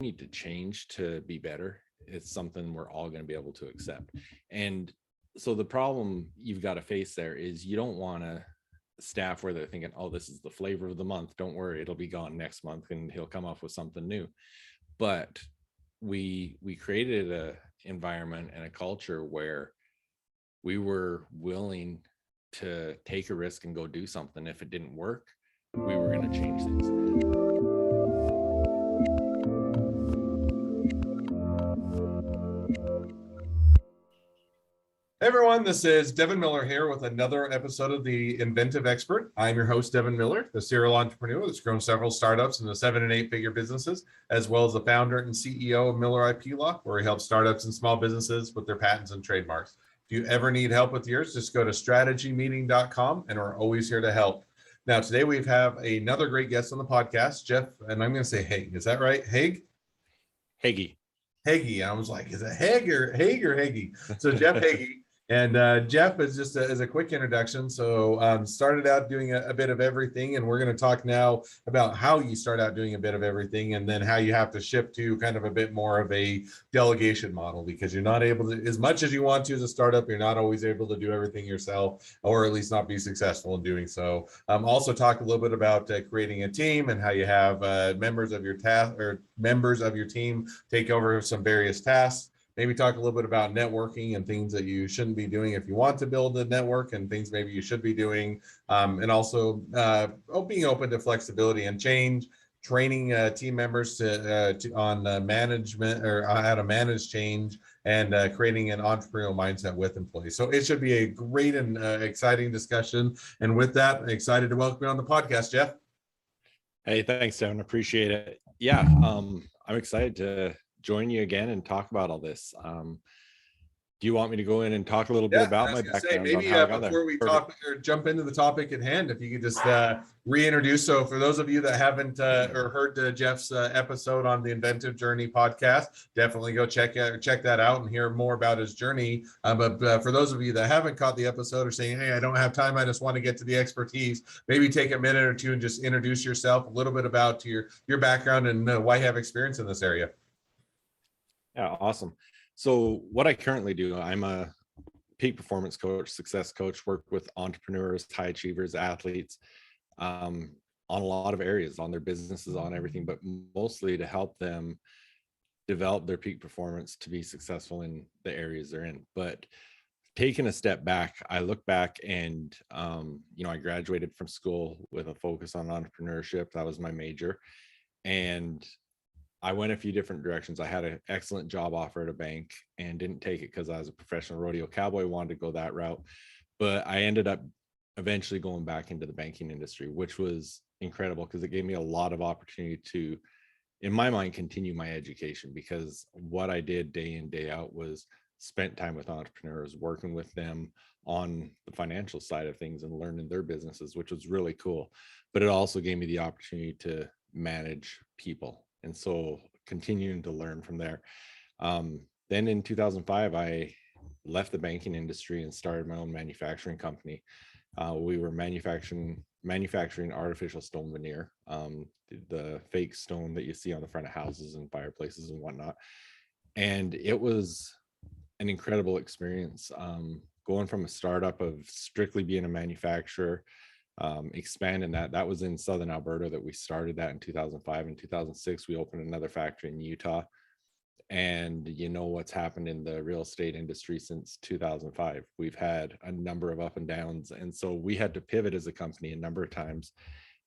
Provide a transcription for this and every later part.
need to change to be better, it's something we're all going to be able to accept. And so the problem you've got to face there is you don't want to staff where they're thinking, oh, this is the flavor of the month, don't worry, it'll be gone next month and he'll come up with something new. But we created a environment and a culture where we were willing to take a risk and go do something. If it didn't work, we were going to change things. Hey everyone, this is Devin Miller here with another episode of The Inventive Expert. I'm your host, Devin Miller, the serial entrepreneur that's grown several startups into 7- and 8-figure businesses, as well as the founder and CEO of Miller IP Law, where he helps startups and small businesses with their patents and trademarks. If you ever need help with yours, just go to strategymeeting.com, and we're always here to help. Now, today we have another great guest on the podcast, Jeff, and I'm going to say Heggie. Is that right? Heggie. Heggie. I was like, is it Heggie or Heggie? So Jeff Heggie. And Jeff is just as a quick introduction. So started out doing a bit of everything, and we're going to talk now about how you start out doing a bit of everything, and then how you have to shift to kind of a bit more of a delegation model, because you're not able to, as much as you want to as a startup, you're not always able to do everything yourself, or at least not be successful in doing so. Also talk a little bit about creating a team and how you have members of your team take over some various tasks. Maybe talk a little bit about networking and things that you shouldn't be doing if you want to build a network, and things maybe you should be doing. And also being open to flexibility and change, training team members on management, or how to manage change, and creating an entrepreneurial mindset with employees. So it should be a great and exciting discussion. And with that, I'm excited to welcome you on the podcast, Jeff. Hey, thanks, Devin. Appreciate it. Yeah, I'm excited to join you again and talk about all this. Do you want me to go in and talk a little bit about my background? Maybe before we talk or jump into the topic at hand, if you could just reintroduce. So for those of you that haven't or heard Jeff's episode on the Inventive Journey podcast, definitely go check that out and hear more about his journey. But for those of you that haven't caught the episode, or saying, hey, I don't have time, I just want to get to the expertise, maybe take a minute or two and just introduce yourself, a little bit about your background and why you have experience in this area. Yeah, awesome. So what I currently do, I'm a peak performance coach, success coach, work with entrepreneurs, high achievers, athletes, on a lot of areas, on their businesses, on everything, but mostly to help them develop their peak performance to be successful in the areas they're in. But taking a step back, I look back and, I graduated from school with a focus on entrepreneurship. That was my major. And I went a few different directions. I had an excellent job offer at a bank and didn't take it because I was a professional rodeo cowboy, wanted to go that route. But I ended up eventually going back into the banking industry, which was incredible because it gave me a lot of opportunity to, in my mind, continue my education, because what I did day in, day out was spent time with entrepreneurs, working with them on the financial side of things and learning their businesses, which was really cool. But it also gave me the opportunity to manage people. And so continuing to learn from there. Then in 2005, I left the banking industry and started my own manufacturing company. We were manufacturing artificial stone veneer, the fake stone that you see on the front of houses and fireplaces and whatnot. And it was an incredible experience, going from a startup of strictly being a manufacturer, expanding that was in Southern Alberta that we started that in 2005. In 2006, we opened another factory in Utah. And you know what's happened in the real estate industry since 2005. We've had a number of up and downs. And so we had to pivot as a company a number of times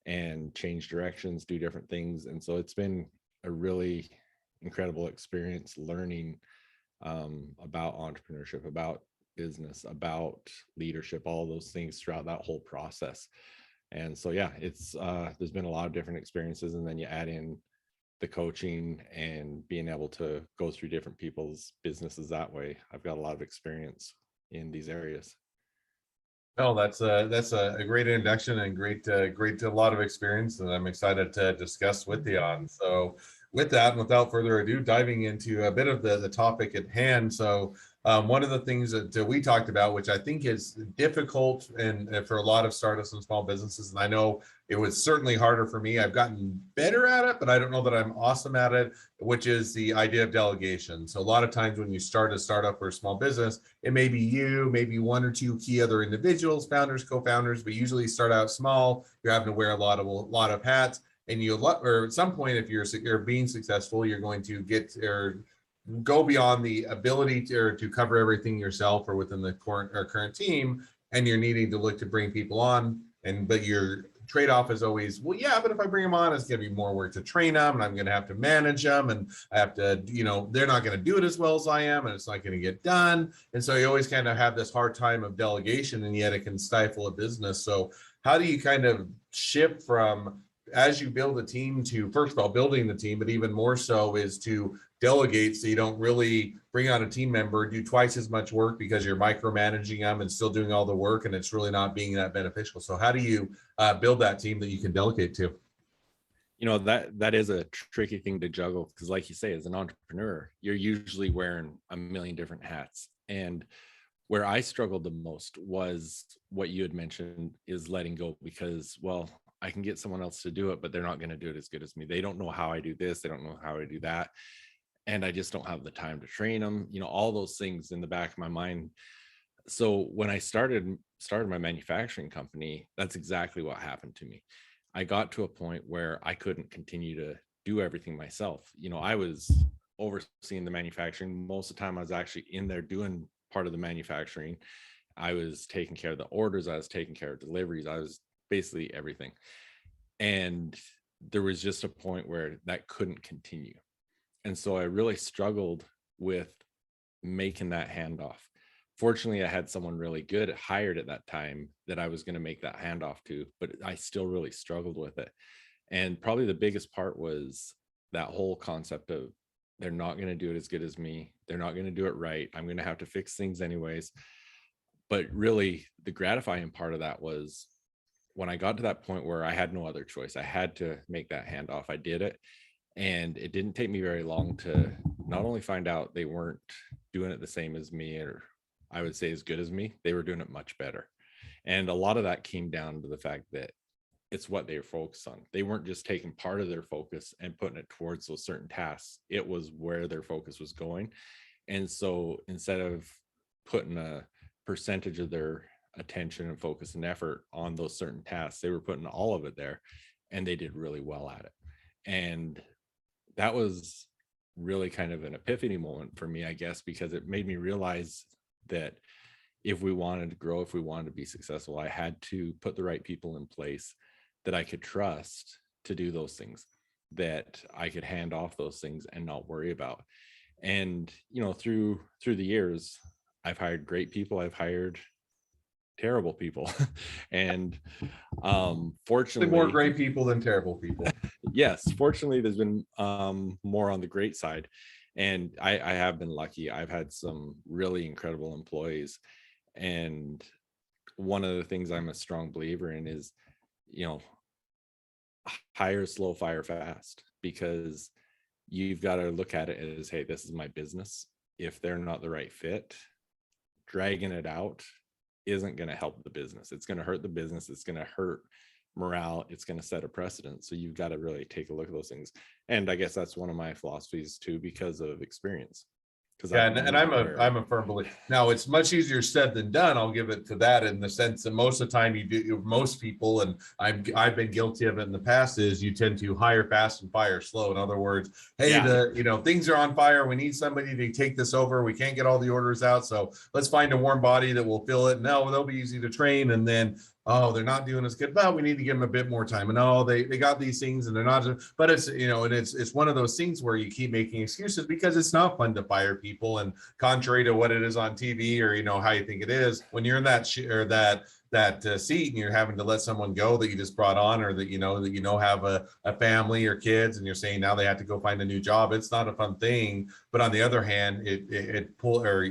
and change directions, do different things. And so it's been a really incredible experience learning about entrepreneurship, about business, about leadership, all those things throughout that whole process. And so yeah, it's there's been a lot of different experiences, and then you add in the coaching and being able to go through different people's businesses that way. I've got a lot of experience in these areas. Oh, that's a great introduction and great a lot of experience that I'm excited to discuss with you on. So with that, and without further ado, diving into a bit of the topic at hand. So one of the things that we talked about, which I think is difficult and for a lot of startups and small businesses, and I know it was certainly harder for me. I've gotten better at it, but I don't know that I'm awesome at it, which is the idea of delegation. So a lot of times when you start a startup or a small business, it may be you, maybe one or two key other individuals, founders, co-founders, but usually start out small. You're having to wear a lot of hats. And or at some point, if you're being successful, you're going to get or go beyond the ability to cover everything yourself or within the current team, and you're needing to look to bring people on. But your trade-off is always, well, yeah, but if I bring them on, it's going to be more work to train them, and I'm going to have to manage them, and I have to, they're not going to do it as well as I am, and it's not going to get done. And so you always kind of have this hard time of delegation, and yet it can stifle a business. So how do you kind of shift from, as you build a team, to, first of all, building the team, but even more so is to delegate, so you don't really bring on a team member, do twice as much work because you're micromanaging them and still doing all the work, and it's really not being that beneficial. So how do you build that team that you can delegate to? That is a tricky thing to juggle, because like you say, as an entrepreneur, you're usually wearing a million different hats. And where I struggled the most was what you had mentioned, is letting go, because, well, I can get someone else to do it, but they're not going to do it as good as me. They don't know how I do this. They don't know how I do that. And I just don't have the time to train them, all those things in the back of my mind. So when I started my manufacturing company, that's exactly what happened to me. I got to a point where I couldn't continue to do everything myself. I was overseeing the manufacturing. Most of the time I was actually in there doing part of the manufacturing. I was taking care of the orders. I was taking care of deliveries. I was basically everything. And there was just a point where that couldn't continue. And so I really struggled with making that handoff. Fortunately, I had someone really good hired at that time that I was going to make that handoff to, but I still really struggled with it. And probably the biggest part was that whole concept of, they're not going to do it as good as me. They're not going to do it right. I'm going to have to fix things anyways. But really, the gratifying part of that was when I got to that point where I had no other choice. I had to make that handoff. I did it. And it didn't take me very long to not only find out they weren't doing it the same as me, or I would say as good as me, they were doing it much better. And a lot of that came down to the fact that it's what they were focused on. They weren't just taking part of their focus and putting it towards those certain tasks. It was where their focus was going. And so instead of putting a percentage of their attention and focus and effort on those certain tasks, they were putting all of it there, and they did really well at it. And that was really kind of an epiphany moment for me, I guess, because it made me realize that if we wanted to grow, if we wanted to be successful, I had to put the right people in place that I could trust to do those things, that I could hand off those things and not worry about. And, through the years, I've hired great people. I've hired terrible people. And fortunately, more great people than terrible people. Yes, fortunately, there's been more on the great side. And I have been lucky. I've had some really incredible employees. And one of the things I'm a strong believer in is, hire slow, fire fast, because you've got to look at it as, hey, this is my business. If they're not the right fit, dragging it out isn't going to help the business. It's going to hurt the business. It's going to hurt morale. It's going to set a precedent. So you've got to really take a look at those things. And I guess that's one of my philosophies too, because of experience. Yeah, and I'm a firm believer. Now, it's much easier said than done. I'll give it to that, in the sense that most of the time most people, and I've been guilty of it in the past, is you tend to hire fast and fire slow. In other words, hey, things are on fire. We need somebody to take this over. We can't get all the orders out, so let's find a warm body that will fill it. No, they'll be easy to train, and then, oh, they're not doing as good, but we need to give them a bit more time. And oh, they got these things and they're not, but it's, and it's one of those things where you keep making excuses because it's not fun to fire people. And contrary to what it is on TV, or, how you think it is, when you're in that seat and you're having to let someone go that you just brought on, or that, have a family or kids, and you're saying now they have to go find a new job, it's not a fun thing. But on the other hand, it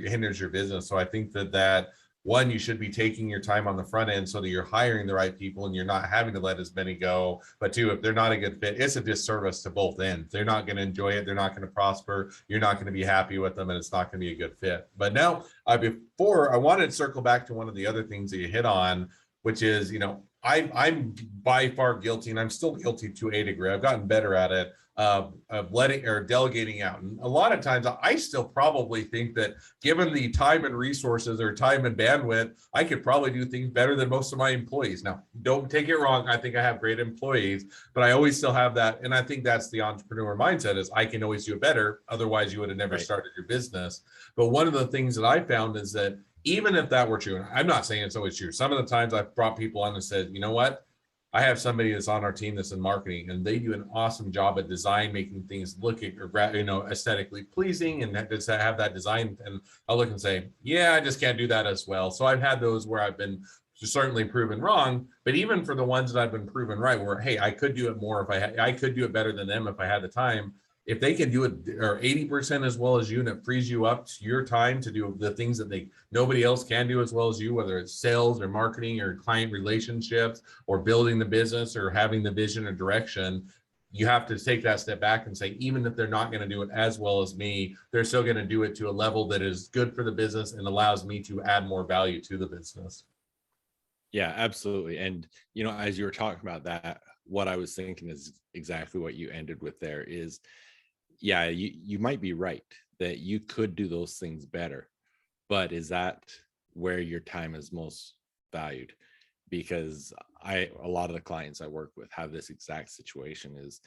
hinders your business. So I think that one, you should be taking your time on the front end so that you're hiring the right people and you're not having to let as many go. But two, if they're not a good fit, it's a disservice to both ends. They're not going to enjoy it. They're not going to prosper. You're not going to be happy with them, and it's not going to be a good fit. But now, before I wanted to circle back to one of the other things that you hit on, which is, I'm by far guilty, and I'm still guilty to a degree. I've gotten better at it, of letting or delegating out. And a lot of times I still probably think that given the time and resources or time and bandwidth, I could probably do things better than most of my employees. Now, don't take it wrong. I think I have great employees, but I always still have that. And I think that's the entrepreneur mindset, is I can always do it better. Otherwise, you would have never started your business. But one of the things that I found is that even if that were true, and I'm not saying it's always true, some of the times I've brought people on and said, you know what? I have somebody that's on our team that's in marketing, and they do an awesome job at design, making things look, aesthetically pleasing, and that does have that design. And I'll look and say, yeah, I just can't do that as well. So I've had those where I've been certainly proven wrong, but even for the ones that I've been proven right, where, hey, I could do it more if I could do it better than them if I had the time. If they can do it or 80% as well as you, and it frees you up to your time to do the things that nobody else can do as well as you, whether it's sales or marketing or client relationships or building the business or having the vision or direction, you have to take that step back and say, even if they're not going to do it as well as me, they're still going to do it to a level that is good for the business and allows me to add more value to the business. Yeah, absolutely. And, as you were talking about that, what I was thinking is exactly what you ended with there is, yeah, you might be right that you could do those things better, but is that where your time is most valued? Because a lot of the clients I work with have this exact situation is,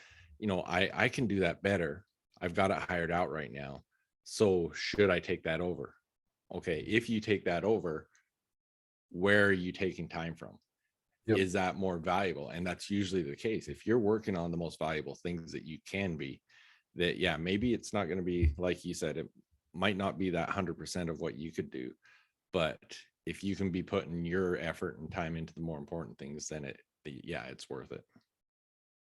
I can do that better. I've got it hired out right now. So should I take that over? Okay, if you take that over, where are you taking time from? Yep. Is that more valuable? And that's usually the case. If you're working on the most valuable things that you can be, that, yeah, maybe it's not going to be, like you said, it might not be that 100% of what you could do, but if you can be putting your effort and time into the more important things, then it's worth it.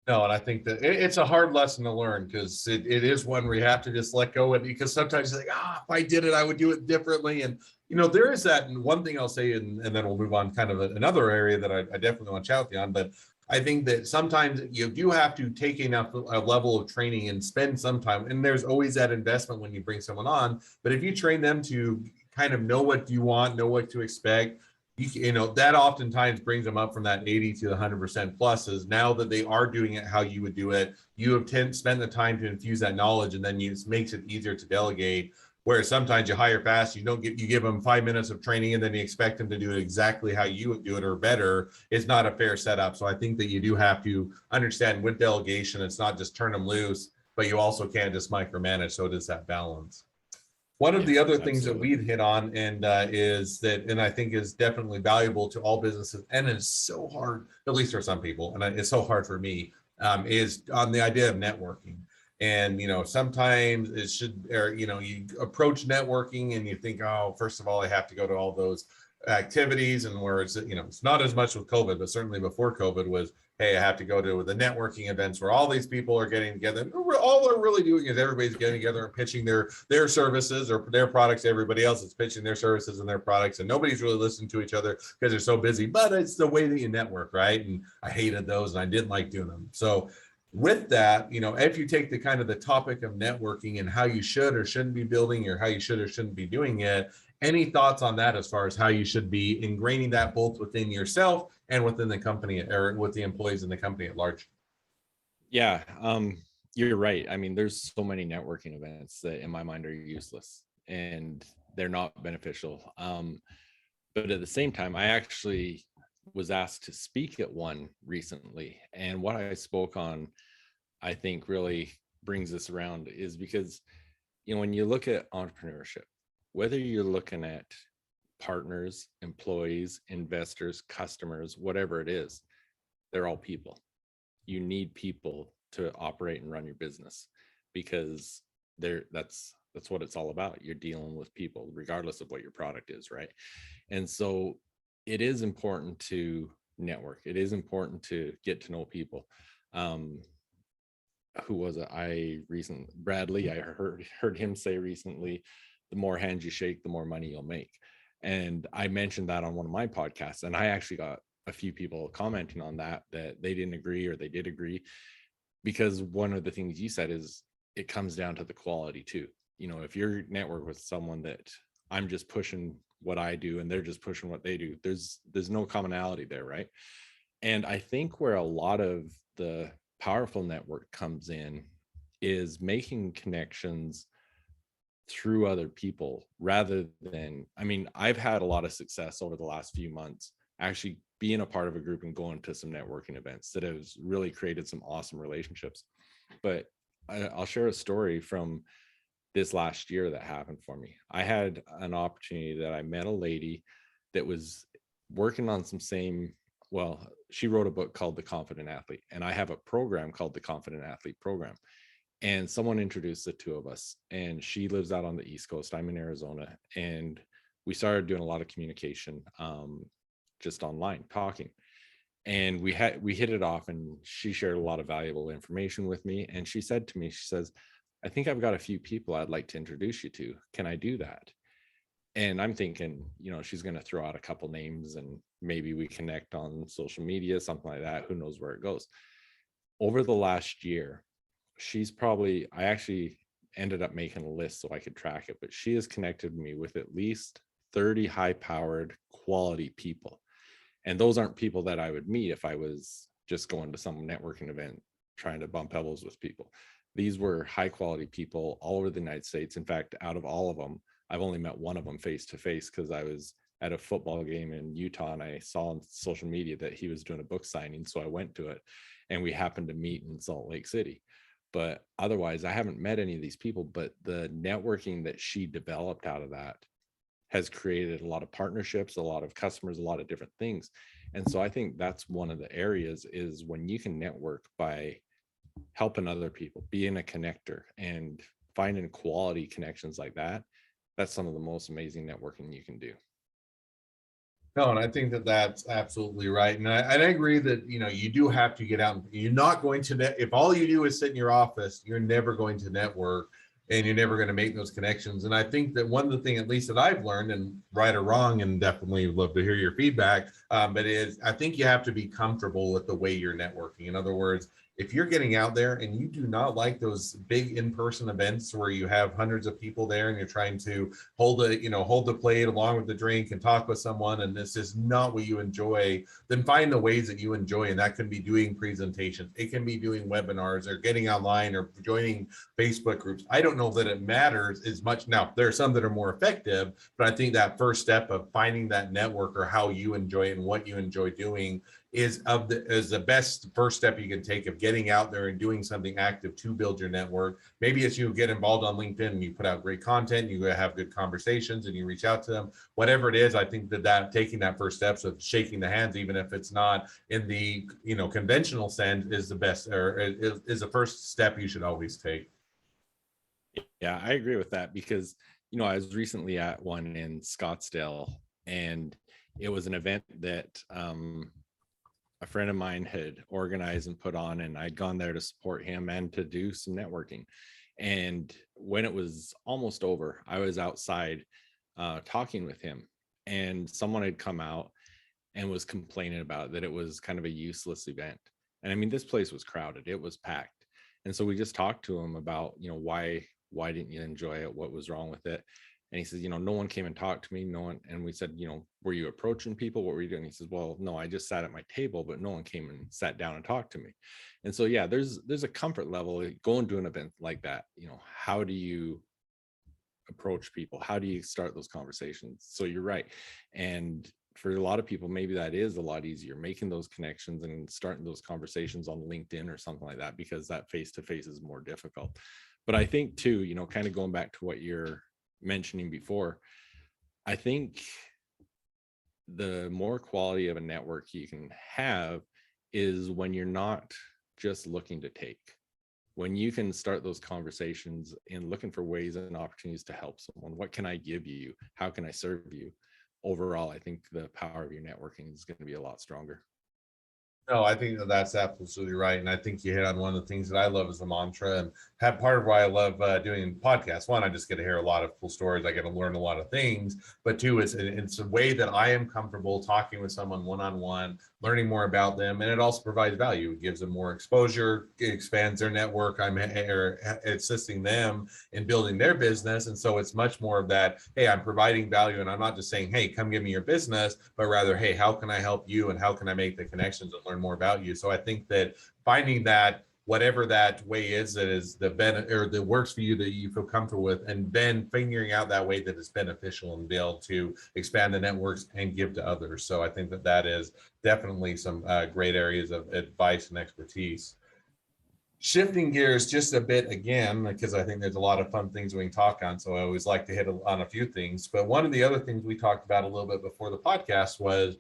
No, and I think that it's a hard lesson to learn, because it is one where you have to just let go. And because sometimes you're like, if I did it, I would do it differently. And, there is that. And one thing I'll say, and then we'll move on kind of another area that I definitely want to chat with you on. But I think that sometimes you do have to take enough a level of training and spend some time. And there's always that investment when you bring someone on. But if you train them to kind of know what you want, know what to expect, that oftentimes brings them up from that 80 to the 100% pluses. Now that they are doing it how you would do it, you have spent the time to infuse that knowledge, and then it makes it easier to delegate. Whereas sometimes you hire fast, you give them 5 minutes of training, and then you expect them to do it exactly how you would do it or better. It's not a fair setup. So I think that you do have to understand with delegation, it's not just turn them loose, but you also can't just micromanage. So it is that balance. One of the other things that we've hit on, and is that, and I think is definitely valuable to all businesses, and it's so hard, at least for some people, and it's so hard for me, is on the idea of networking. And, sometimes it should, or, you approach networking and you think, oh, first of all, I have to go to all those activities, and where it's not as much with COVID, but certainly before COVID was, hey, I have to go to the networking events where all these people are getting together. And all they're really doing is everybody's getting together and pitching their services or their products to everybody else. It's pitching their services and their products, and nobody's really listening to each other because they're so busy. But it's the way that you network, right? And I hated those, and I didn't like doing them. So with that, if you take the kind of the topic of networking and how you should or shouldn't be building, or how you should or shouldn't be doing it, any thoughts on that as far as how you should be ingraining that both within yourself and within the company, or with the employees in the company at large? Yeah, you're right. I mean, there's so many networking events that in my mind are useless and they're not beneficial. But at the same time, I actually was asked to speak at one recently. And what I spoke on, I think really brings this around, is because, when you look at entrepreneurship, whether you're looking at partners, employees, investors, customers, whatever it is, they're all people. You need people to operate and run your business, because that's what it's all about. You're dealing with people regardless of what your product is, right? And so it is important to network. It is important to get to know people. Who was it? Bradley, I heard him say recently, the more hands you shake, the more money you'll make. And I mentioned that on one of my podcasts, and I actually got a few people commenting on that they didn't agree or they did agree, because one of the things you said is it comes down to the quality too. If you're network with someone that I'm just pushing what I do and they're just pushing what they do, there's no commonality there, right? And I think where a lot of the powerful network comes in is making connections through other people rather than, I mean, I've had a lot of success over the last few months actually being a part of a group and going to some networking events that has really created some awesome relationships. But I'll share a story from this last year that happened for me. I had an opportunity that I met a lady that was working on some same, well, she wrote a book called The Confident Athlete, and I have a program called the Confident Athlete Program. And someone introduced the two of us, and she lives out on the East Coast. I'm in Arizona, and we started doing a lot of communication, just online talking. And we hit it off, and she shared a lot of valuable information with me. And she said to me, she says, I think I've got a few people I'd like to introduce you to. Can I do that? And I'm thinking, she's going to throw out a couple names and maybe we connect on social media, something like that. Who knows where it goes? Over the last year, I actually ended up making a list so I could track it, but she has connected me with at least 30 high-powered quality people. And those aren't people that I would meet if I was just going to some networking event trying to bump elbows with people. These were high quality people all over the United States. In fact, out of all of them, I've only met one of them face to face because I was at a football game in Utah and I saw on social media that he was doing a book signing. So I went to it and we happened to meet in Salt Lake City. But otherwise, I haven't met any of these people, but the networking that she developed out of that has created a lot of partnerships, a lot of customers, a lot of different things. And so I think that's one of the areas is when you can network by helping other people, being a connector and finding quality connections like that. That's some of the most amazing networking you can do. No, and I think that that's absolutely right. And I agree that, you do have to get out. You're not going to, if all you do is sit in your office, you're never going to network and you're never going to make those connections. And I think that one of the things, at least that I've learned, and right or wrong, and definitely would love to hear your feedback, but I think you have to be comfortable with the way you're networking. In other words, if you're getting out there and you do not like those big in-person events where you have hundreds of people there and you're trying to hold the plate along with the drink and talk with someone, and this is not what you enjoy, then find the ways that you enjoy. And that can be doing presentations. It can be doing webinars or getting online or joining Facebook groups. I don't know that it matters as much. Now, there are some that are more effective, but I think that first step of finding that network or how you enjoy it and what you enjoy doing is the best first step you can take of getting out there and doing something active to build your network. Maybe it's you get involved on LinkedIn and you put out great content, you have good conversations and you reach out to them. Whatever it is, I think that taking that first steps of shaking the hands, even if it's not in the conventional sense, is the best, or is the first step you should always take. Yeah, I agree with that because I was recently at one in Scottsdale, and it was an event that a friend of mine had organized and put on, and I'd gone there to support him and to do some networking. And when it was almost over, I was outside talking with him, and someone had come out and was complaining about that it was kind of a useless event. And I mean, this place was crowded, it was packed. And so we just talked to him about, why didn't you enjoy it? What was wrong with it? And he says, no one came and talked to me. No one. And we said, were you approaching people? What were you doing? He says, well, no, I just sat at my table, but no one came and sat down and talked to me. And so, yeah, there's a comfort level going to an event like that. How do you approach people? How do you start those conversations? So you're right. And for a lot of people, maybe that is a lot easier, making those connections and starting those conversations on LinkedIn or something like that, because that face-to-face is more difficult. But I think too, kind of going back to what you're mentioning before, I think the more quality of a network you can have is when you're not just looking to take, when you can start those conversations and looking for ways and opportunities to help someone. What can I give you? How can I serve you? Overall, I think the power of your networking is going to be a lot stronger. No, I think that that's absolutely right. And I think you hit on one of the things that I love as a mantra, and have part of why I love doing podcasts. One, I just get to hear a lot of cool stories. I get to learn a lot of things. But two, it's a way that I am comfortable talking with someone one-on-one, learning more about them. And it also provides value. It gives them more exposure, it expands their network. I'm assisting them in building their business. And so it's much more of that, hey, I'm providing value. And I'm not just saying, hey, come give me your business, but rather, hey, how can I help you? And how can I make the connections and learn more about you? So I think that finding that, whatever that way is, that is the benefit or that works for you, that you feel comfortable with, and then figuring out that way that is beneficial and be able to expand the networks and give to others. So I think that that is definitely some great areas of advice and expertise. Shifting gears just a bit again, because I think there's a lot of fun things we can talk on. So I always like to hit on a few things. But one of the other things we talked about a little bit before the podcast was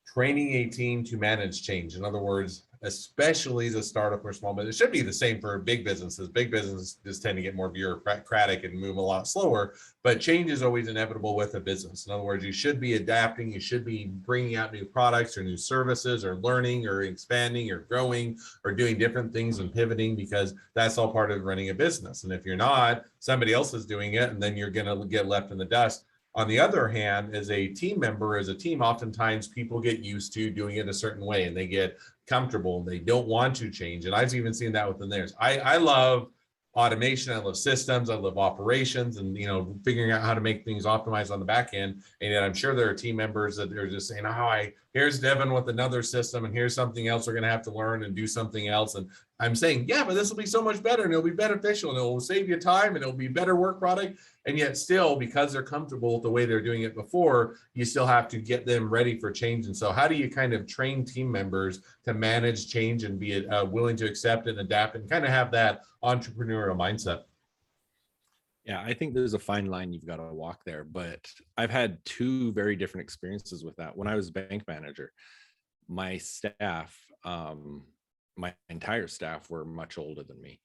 training a team to manage change. In other words, especially as a startup or small business, it should be the same for big businesses. Big businesses tend to get more bureaucratic and move a lot slower, but change is always inevitable with a business. In other words, you should be adapting, you should be bringing out new products or new services or learning or expanding or growing or doing different things and pivoting, because that's all part of running a business. And if you're not, somebody else is doing it, and then you're going to get left in the dust. On the other hand, as a team member, as a team, oftentimes people get used to doing it a certain way and they get comfortable and they don't want to change. And I've even seen that within theirs. I love automation, I love systems, I love operations, and figuring out how to make things optimized on the back end. And yet I'm sure there are team members that are just saying, oh, here's Devin with another system, and here's something else we're going to have to learn and do something else. And I'm saying, yeah, but this will be so much better, and it'll be beneficial, and it'll save you time, and it'll be better work product. And yet still, because they're comfortable with the way they're doing it before, you still have to get them ready for change. And so how do you kind of train team members to manage change and be willing to accept and adapt and kind of have that entrepreneurial mindset? Yeah, I think there's a fine line you've got to walk there, but I've had two very different experiences with that. When I was bank manager, my staff, my entire staff were much older than me.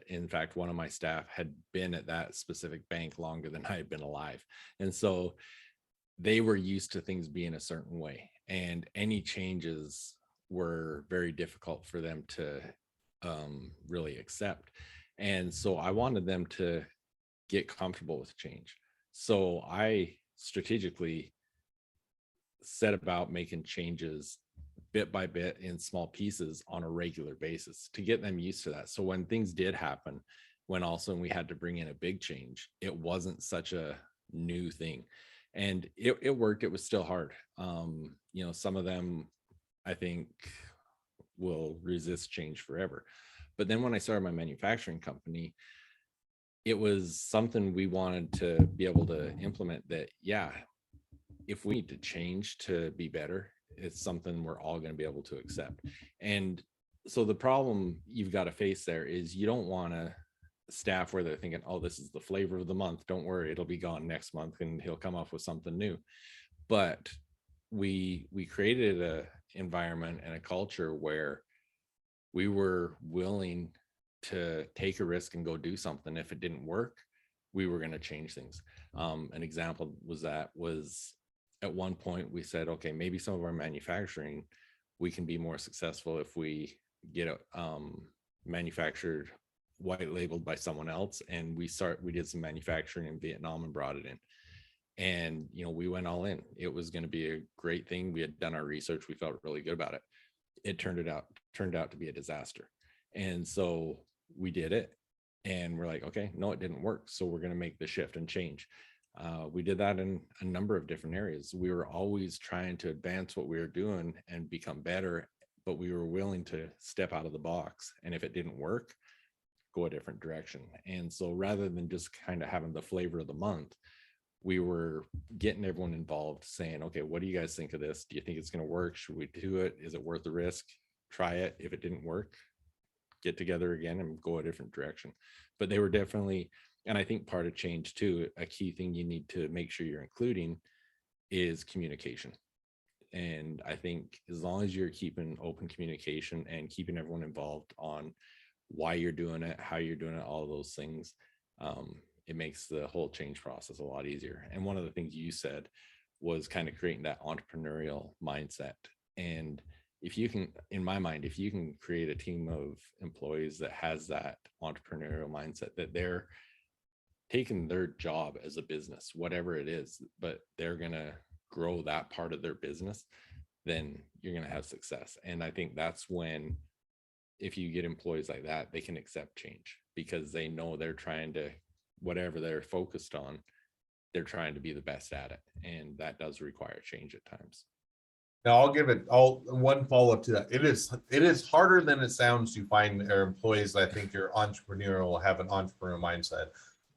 In fact, one of my staff had been at that specific bank longer than I had been alive. And so they were used to things being a certain way, and any changes were very difficult for them to really accept. And so I wanted them to get comfortable with change. So I strategically set about making changes bit by bit in small pieces on a regular basis to get them used to that. So when things did happen, when all of a sudden we had to bring in a big change, it wasn't such a new thing. And it worked. It was still hard. Some of them, I think, will resist change forever. But then when I started my manufacturing company, it was something we wanted to be able to implement, that, yeah, if we need to change to be better, it's something we're all going to be able to accept. And so the problem you've got to face there is you don't want to staff where they're thinking, oh, this is the flavor of the month, don't worry, it'll be gone next month and he'll come up with something new. But we created a environment and a culture where we were willing to take a risk and go do something. If it didn't work, we were going to change things. An example was at one point we said, okay, maybe some of our manufacturing, we can be more successful if we get it manufactured white labeled by someone else. And we did some manufacturing in Vietnam and brought it in. And, we went all in. It was going to be a great thing. We had done our research. We felt really good about it. It turned out to be a disaster. And so we did it, and we're like, okay, no, it didn't work. So we're going to make the shift and change. We did that in a number of different areas. We were always trying to advance what we were doing and become better, but we were willing to step out of the box. And if it didn't work, go a different direction. And so rather than just kind of having the flavor of the month, we were getting everyone involved, saying, okay, what do you guys think of this? Do you think it's going to work? Should we do it? Is it worth the risk? Try it. If it didn't work, get together again and go a different direction. But they were definitely, and I think part of change too, a key thing you need to make sure you're including is communication. And I think as long as you're keeping open communication and keeping everyone involved on why you're doing it, how you're doing it, all those things, it makes the whole change process a lot easier. And one of the things you said was kind of creating that entrepreneurial mindset. And if you can, in my mind, if you can create a team of employees that has that entrepreneurial mindset, that they're taking their job as a business, whatever it is, but they're going to grow that part of their business, then you're going to have success. And I think that's when, if you get employees like that, they can accept change because they know they're trying to, whatever they're focused on, they're trying to be the best at it. And that does require change at times. Now I'll give it all one follow-up to that. It is harder than it sounds to find employees that I think are entrepreneurial, have an entrepreneurial mindset.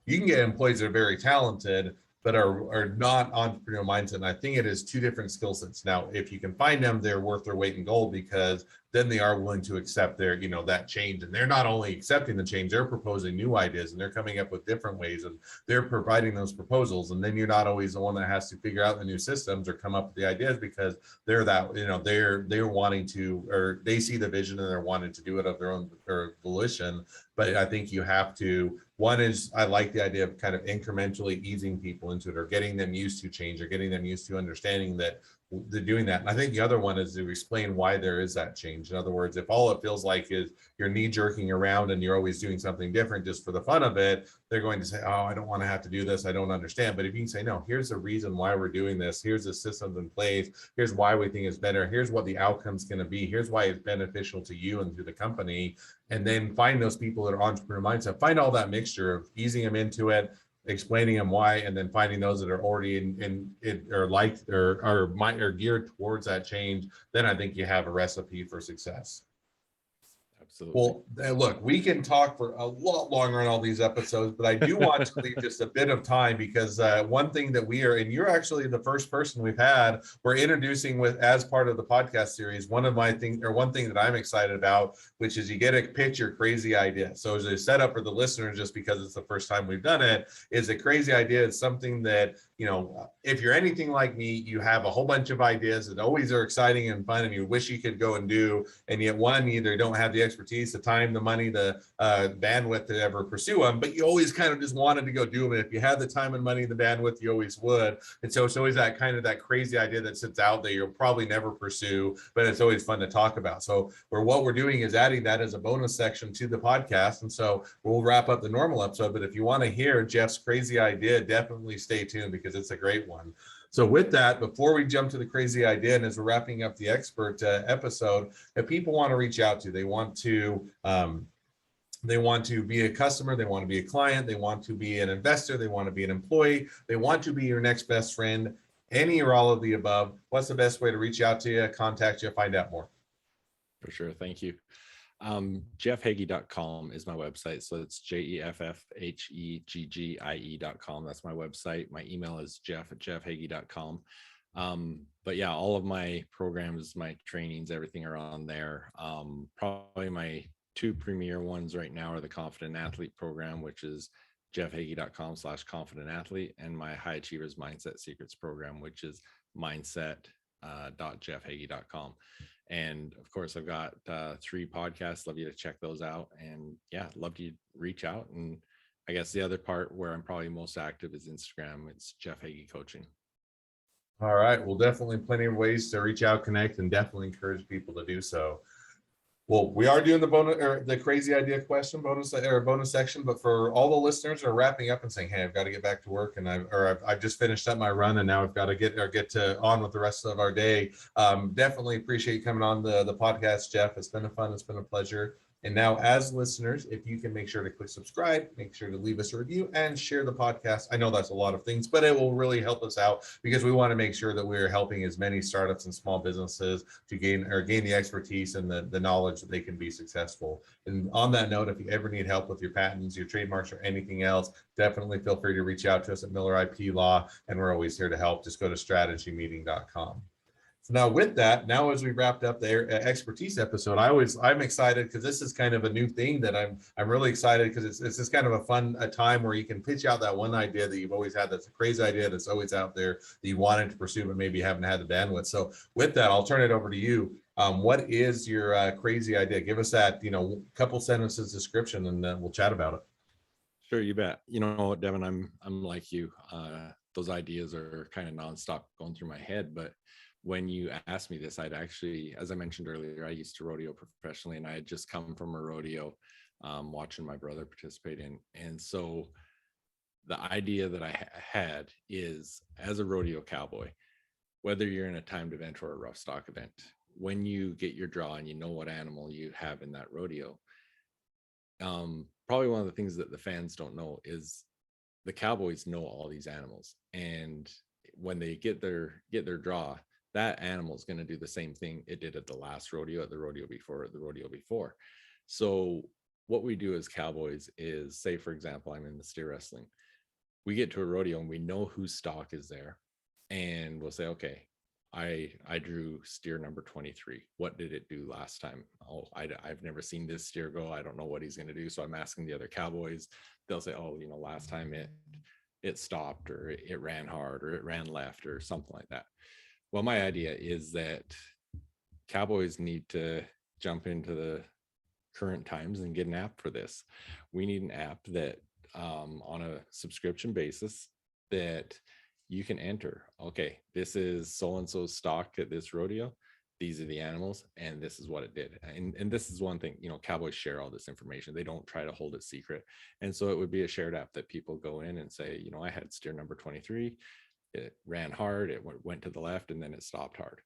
You can get employees that are very talented, but are not entrepreneurial mindset. And I think it is two different skill sets. Now, if you can find them, they're worth their weight in gold, because then they are willing to accept their, that change. And they're not only accepting the change, they're proposing new ideas, and they're coming up with different ways, and they're providing those proposals. And then you're not always the one that has to figure out the new systems or come up with the ideas, because they're that, they're wanting to, or they see the vision and they're wanting to do it of their own volition. But I think you have to, one is, I like the idea of kind of incrementally easing people into it, or getting them used to change, or getting them used to understanding that they're doing that. And I think the other one is to explain why there is that change. In other words, if all it feels like is you're knee jerking around and you're always doing something different just for the fun of it, they're going to say, oh, I don't want to have to do this, I don't understand. But if you can say, no, here's the reason why we're doing this, here's the systems in place, here's why we think it's better, here's what the outcome's going to be, here's why it's beneficial to you and to the company. And then find those people that are entrepreneur mindset, find all that mixture of easing them into it, explaining them why, and then finding those that are already in it, or like, or geared towards that change. Then I think you have a recipe for success. Absolutely. Well, look, we can talk for a lot longer on all these episodes, but I do want to leave just a bit of time, because one thing that we are, and you're actually the first person we're introducing with as part of the podcast series. One thing that I'm excited about, which is you get to pitch your crazy idea. So as a setup for the listeners, just because it's the first time we've done it, is a crazy idea is something that, if you're anything like me, you have a whole bunch of ideas that always are exciting and fun, and you wish you could go and do, and yet one, either don't have the expertise, the time, the money, the bandwidth to ever pursue them, but you always kind of just wanted to go do them. And if you had the time and money, the bandwidth, you always would. And so it's always that kind of that crazy idea that sits out there you'll probably never pursue, but it's always fun to talk about. So what we're doing is adding that as a bonus section to the podcast. And so we'll wrap up the normal episode, but if you want to hear Jeff's crazy idea, definitely stay tuned, because it's a great one. So with that, before we jump to the crazy idea, and as we're wrapping up the expert episode, if people want to reach out to, they want to be a customer, they want to be a client, they want to be an investor, they want to be an employee, they want to be your next best friend, any or all of the above, what's the best way to reach out to you, contact you, find out more? For sure. Thank you. jeffheggie.com is my website. So it's jeffheggie.com. That's my website. My email is jeff@jeffheggie.com. But yeah, all of my programs, my trainings, everything are on there. Probably my two premier ones right now are the Confident Athlete program, which is jeffheggie.com/confident athlete, and my High Achievers Mindset Secrets program, which is mindset.jeffheggie.com. And of course, I've got 3 podcasts. Love you to check those out. And yeah, love you to reach out. And I guess the other part where I'm probably most active is Instagram. It's Jeff Heggie Coaching. All right. Well, definitely plenty of ways to reach out, connect, and definitely encourage people to do so. Well, we are doing the bonus, or the crazy idea question bonus section, but for all the listeners who are wrapping up and saying, "Hey, I've got to get back to work, and I've just finished up my run, and now I've got to get on with the rest of our day." Definitely appreciate you coming on the podcast, Jeff. It's been it's been a pleasure. And now, as listeners, if you can make sure to click subscribe, make sure to leave us a review and share the podcast. I know that's a lot of things, but it will really help us out, because we want to make sure that we're helping as many startups and small businesses to gain the expertise and the knowledge that they can be successful. And on that note, if you ever need help with your patents, your trademarks, or anything else, definitely feel free to reach out to us at Miller IP Law, and we're always here to help. Just go to strategymeeting.com. So now with that, now as we wrapped up the expertise episode, I'm excited, because this is kind of a new thing that I'm really excited, because it's just kind of a time where you can pitch out that one idea that you've always had, that's a crazy idea that's always out there that you wanted to pursue but maybe haven't had the bandwidth. So with that, I'll turn it over to you. What is your crazy idea? Give us that couple sentences description, and we'll chat about it. Sure, you bet. Devin, I'm like you. Those ideas are kind of nonstop going through my head, but when you asked me this, I'd actually, as I mentioned earlier, I used to rodeo professionally, and I had just come from a rodeo, watching my brother participate in. And so the idea that I had is, as a rodeo cowboy, whether you're in a timed event or a rough stock event, when you get your draw and you know what animal you have in that rodeo, probably one of the things that the fans don't know is the cowboys know all these animals, and when they get their draw, that animal is going to do the same thing it did at the last rodeo, at the rodeo before, at the rodeo before. So what we do as cowboys is, say for example, I'm in the steer wrestling, we get to a rodeo and we know whose stock is there, and we'll say, okay, I drew steer number 23. What did it do last time? Oh, I've never seen this steer go. I don't know what he's going to do. So I'm asking the other cowboys. They'll say, oh, last time it stopped, or it ran hard, or it ran left, or something like that. Well, my idea is that cowboys need to jump into the current times and get an app for this. We need an app that, on a subscription basis, that you can enter, okay, this is so-and-so's stock at this rodeo, these are the animals, and this is what it did. And this is one thing, cowboys share all this information. They don't try to hold it secret. And so it would be a shared app that people go in and say, I had steer number 23, it ran hard, it went to the left, and then it stopped hard.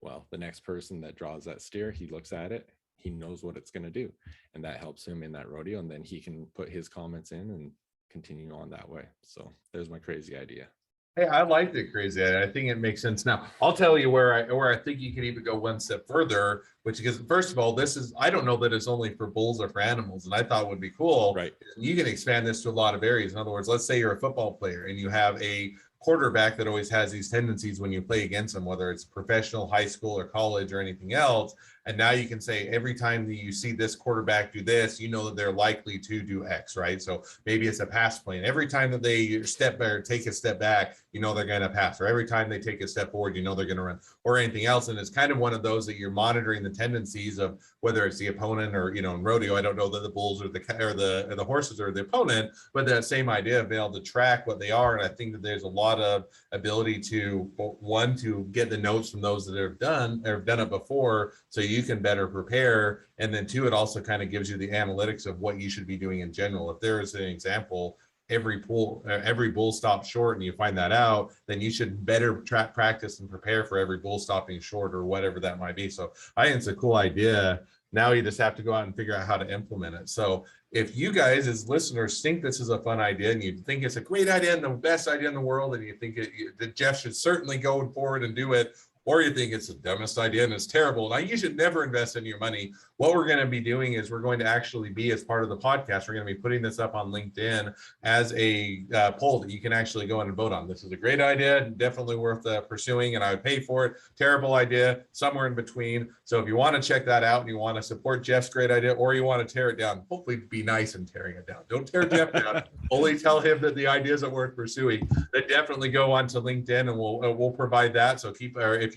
Well, the next person that draws that steer, he looks at it, he knows what it's going to do, and that helps him in that rodeo, and then he can put his comments in and continue on that way. So there's my crazy idea. Hey, I like the crazy idea. I think it makes sense. Now, I'll tell you where I think you can even go one step further, which is, first of all, I don't know that it's only for bulls or for animals, and I thought would be cool. Right. You can expand this to a lot of areas. In other words, let's say you're a football player and you have a quarterback that always has these tendencies when you play against them, whether it's professional, high school, or college, or anything else. And now you can say, every time that you see this quarterback do this, that they're likely to do X, right? So maybe it's a pass play. And every time that they take a step back, they're going to pass. Or every time they take a step forward, they're going to run, or anything else. And it's kind of one of those that you're monitoring the tendencies of, whether it's the opponent or, in rodeo, I don't know that the bulls or the horses are the opponent, but that same idea of being able to track what they are. And I think that there's a lot of ability to, one, to get the notes from those that have done it before, so you can better prepare. And then two, it also kind of gives you the analytics of what you should be doing in general. If there is an example, every bull stops short, and you find that out, then you should better practice and prepare for every bull stopping short, or whatever that might be. So I think it's a cool idea. Now you just have to go out and figure out how to implement it. So if you guys as listeners think this is a fun idea, and you think it's a great idea and the best idea in the world, and you think that Jeff should certainly go forward and do it, or you think it's the dumbest idea and it's terrible, now you should never invest in your money. What we're going to be doing is, we're going to actually be, as part of the podcast, we're going to be putting this up on LinkedIn as a poll that you can actually go in and vote on. This is a great idea, definitely worth pursuing, and I would pay for it. Terrible idea, somewhere in between. So if you want to check that out and you want to support Jeff's great idea, or you want to tear it down, hopefully be nice in tearing it down. Don't tear Jeff down. Only tell him that the ideas are worth pursuing. Then definitely go on to LinkedIn, and we'll provide that. So if you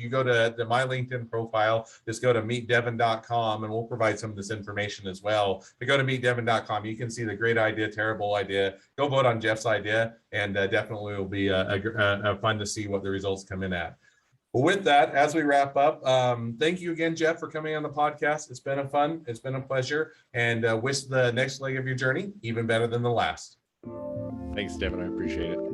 go to my LinkedIn profile, just go to meetdevin.com, and we'll provide some of this information as well. If you go to meetdevin.com, you can see the great idea, terrible idea. Go vote on Jeff's idea, and definitely will be fun to see what the results come in at. Well, with that, as we wrap up, thank you again, Jeff, for coming on the podcast. It's been a pleasure, and wish the next leg of your journey even better than the last. Thanks, Devin. I appreciate it.